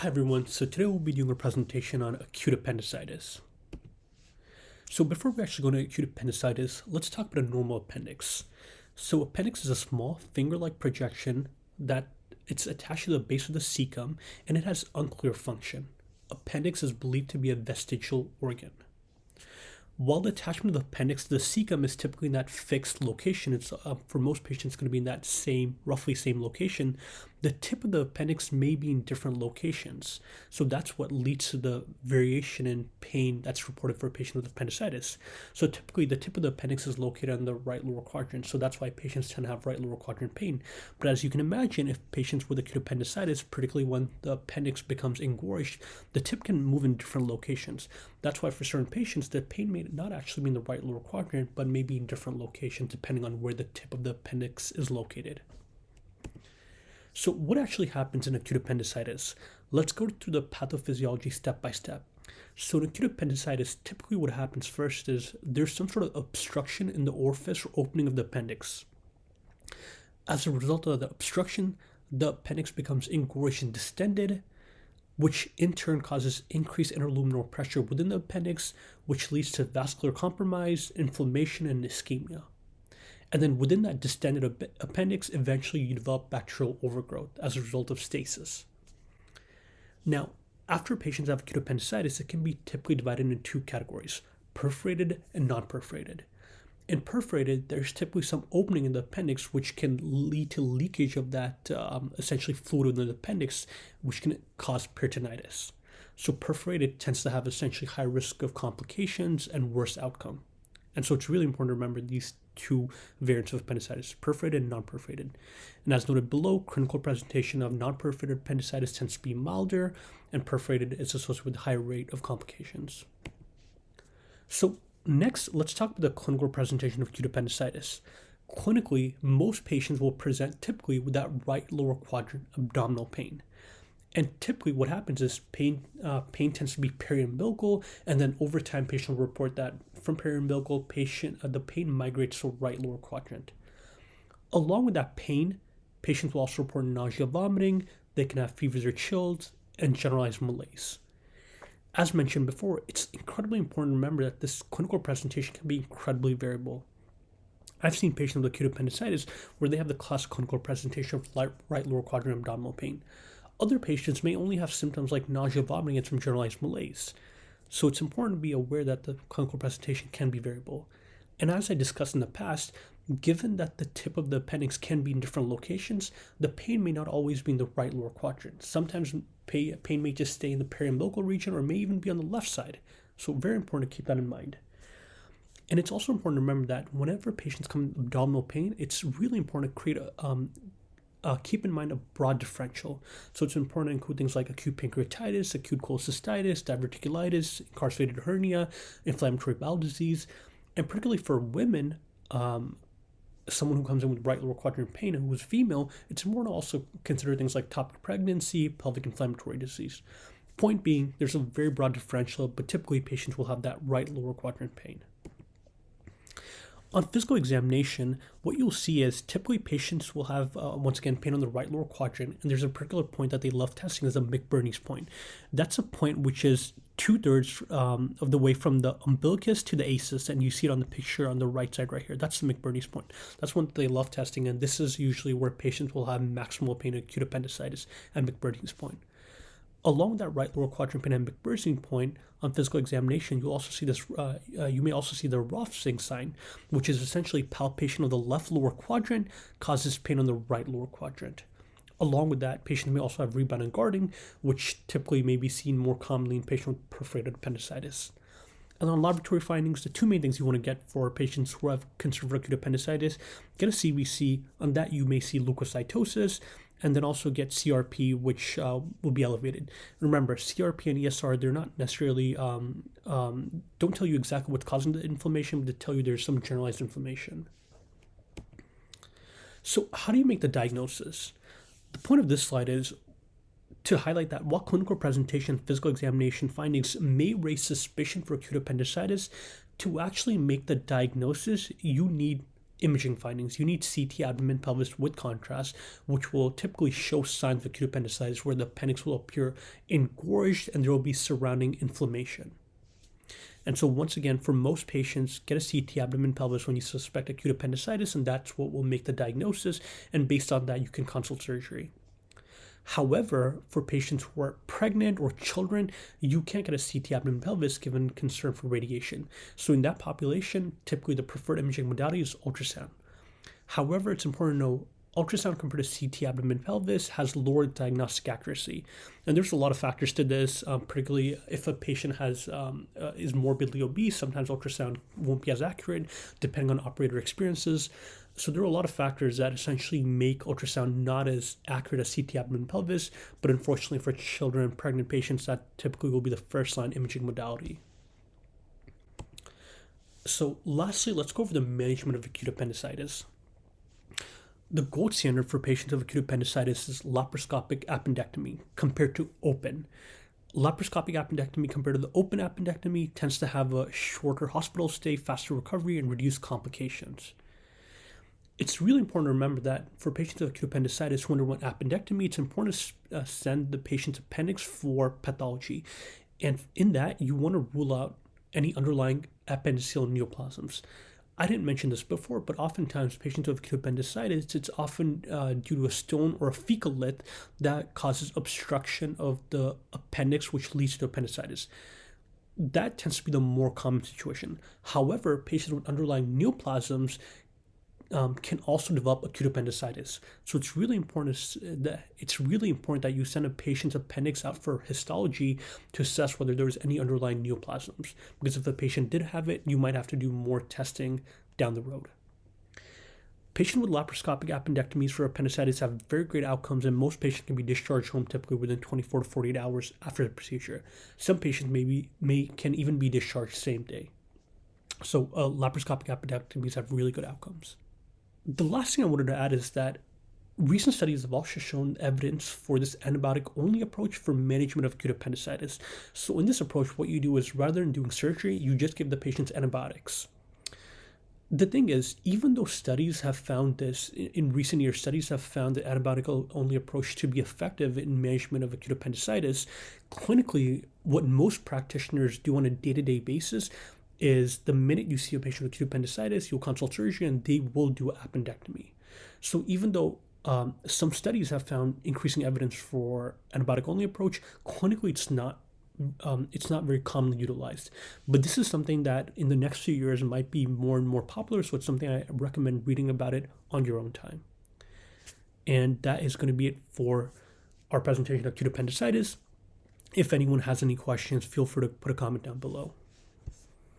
Hi everyone, so today we'll be doing a presentation on acute appendicitis. So before we actually go into acute appendicitis, let's talk about a normal appendix. So appendix is a small finger-like projection that it's attached to the base of the cecum and it has unclear function. Appendix is believed to be a vestigial organ. While the attachment of the appendix to the cecum is typically in that fixed location, it's for most patients going to be in that roughly same location, the tip of the appendix may be in different locations. So that's what leads to the variation in pain that's reported for a patient with appendicitis. So typically the tip of the appendix is located in the right lower quadrant. So that's why patients tend to have right lower quadrant pain. But as you can imagine, if patients with acute appendicitis, particularly when the appendix becomes engorged, the tip can move in different locations. That's why for certain patients, the pain may not actually be in the right lower quadrant, but maybe in different locations depending on where the tip of the appendix is located. So what actually happens in acute appendicitis? Let's go through the pathophysiology step by step. So in acute appendicitis, typically what happens first is there's some sort of obstruction in the orifice or opening of the appendix. As a result of the obstruction, the appendix becomes engorged and distended, which in turn causes increased interluminal pressure within the appendix, which leads to vascular compromise, inflammation, and ischemia. And then within that distended appendix, eventually you develop bacterial overgrowth as a result of stasis. Now, after patients have acute appendicitis, it can be typically divided into two categories, perforated and non-perforated. In perforated, there's typically some opening in the appendix which can lead to leakage of that essentially fluid within the appendix, which can cause peritonitis. So perforated tends to have essentially high risk of complications and worse outcome. And so it's really important to remember these two variants of appendicitis, perforated and non-perforated. And as noted below, clinical presentation of non-perforated appendicitis tends to be milder, and perforated is associated with a higher rate of complications. So next, let's talk about the clinical presentation of acute appendicitis. Clinically, most patients will present typically with that right lower quadrant abdominal pain. And typically what happens is pain tends to be periumbilical, and then over time patients will report that from periumbilical the pain migrates to right lower quadrant. Along with that pain, patients will also report nausea, vomiting, they can have fevers or chills, and generalized malaise. As mentioned before, it's incredibly important to remember that this clinical presentation can be incredibly variable. I've seen patients with acute appendicitis where they have the classic clinical presentation of right lower quadrant abdominal pain. Other patients may only have symptoms like nausea, vomiting, and some generalized malaise. So it's important to be aware that the clinical presentation can be variable. And as I discussed in the past, given that the tip of the appendix can be in different locations, the pain may not always be in the right lower quadrant. Sometimes pain may just stay in the periumbilical region or may even be on the left side. So very important to keep that in mind. And it's also important to remember that whenever patients come with abdominal pain, it's really important to create keep in mind a broad differential. So it's important to include things like acute pancreatitis, acute cholecystitis, diverticulitis, incarcerated hernia, inflammatory bowel disease, and particularly for women, someone who comes in with right lower quadrant pain and who is female, it's important to also consider things like topic pregnancy, pelvic inflammatory disease. Point being, there's a very broad differential, but typically patients will have that right lower quadrant pain. On physical examination, what you'll see is typically patients will have, once again, pain on the right lower quadrant, and there's a particular point that they love testing is a McBurney's point. That's a point which is 2/3 of the way from the umbilicus to the aces, and you see it on the picture on the right side right here. That's the McBurney's point. That's one that they love testing, and this is usually where patients will have maximal pain, acute appendicitis, at McBurney's point. Along with that right lower quadrant pain and McBurney's point, on physical examination, you'll also see this. You may also see the Rothschild sign, which is essentially palpation of the left lower quadrant causes pain on the right lower quadrant. Along with that, patients may also have rebound and guarding, which typically may be seen more commonly in patients with perforated appendicitis. And on laboratory findings, the two main things you want to get for patients who have conserved acute appendicitis, get a CBC. On that, you may see leukocytosis, and then also get CRP, which will be elevated. Remember, CRP and ESR, they're not necessarily, don't tell you exactly what's causing the inflammation, but they tell you there's some generalized inflammation. So how do you make the diagnosis? The point of this slide is to highlight that while clinical presentation and physical examination findings may raise suspicion for acute appendicitis, to actually make the diagnosis, you need imaging findings. You need CT abdomen pelvis with contrast, which will typically show signs of acute appendicitis where the appendix will appear engorged and there will be surrounding inflammation. And so once again, for most patients, get a CT abdomen pelvis when you suspect acute appendicitis, and that's what will make the diagnosis, and based on that, you can consult surgery. However, for patients who are pregnant or children, you can't get a CT abdomen pelvis given concern for radiation. So in that population, typically the preferred imaging modality is ultrasound. However, it's important to know ultrasound compared to CT abdomen pelvis has lower diagnostic accuracy. And there's a lot of factors to this, particularly if a patient is morbidly obese, sometimes ultrasound won't be as accurate depending on operator experiences. So there are a lot of factors that essentially make ultrasound not as accurate as CT abdomen pelvis, but unfortunately for children and pregnant patients, that typically will be the first line imaging modality. So lastly, let's go over the management of acute appendicitis. The gold standard for patients of acute appendicitis is laparoscopic appendectomy compared to open. Laparoscopic appendectomy compared to the open appendectomy tends to have a shorter hospital stay, faster recovery, and reduced complications. It's really important to remember that for patients with acute appendicitis who underwent appendectomy, it's important to send the patient's appendix for pathology. And in that, you want to rule out any underlying appendiceal neoplasms. I didn't mention this before, but oftentimes patients with acute appendicitis, it's often due to a stone or a fecal lith that causes obstruction of the appendix, which leads to appendicitis. That tends to be the more common situation. However, patients with underlying neoplasms can also develop acute appendicitis. So it's really important that you send a patient's appendix out for histology to assess whether there's any underlying neoplasms. Because if the patient did have it, you might have to do more testing down the road. Patients with laparoscopic appendectomies for appendicitis have very great outcomes, and most patients can be discharged home typically within 24 to 48 hours after the procedure. Some patients can even be discharged same day. So laparoscopic appendectomies have really good outcomes. The last thing I wanted to add is that recent studies have also shown evidence for this antibiotic-only approach for management of acute appendicitis. So in this approach, what you do is rather than doing surgery, you just give the patients antibiotics. The thing is, even though studies have found this, in recent years, studies have found the antibiotic-only approach to be effective in management of acute appendicitis, clinically, what most practitioners do on a day-to-day basis is the minute you see a patient with acute appendicitis, you'll consult surgery and they will do an appendectomy. So even though some studies have found increasing evidence for antibiotic-only approach, clinically it's not very commonly utilized. But this is something that in the next few years might be more and more popular, so it's something I recommend reading about it on your own time. And that is going to be it for our presentation of acute appendicitis. If anyone has any questions, feel free to put a comment down below.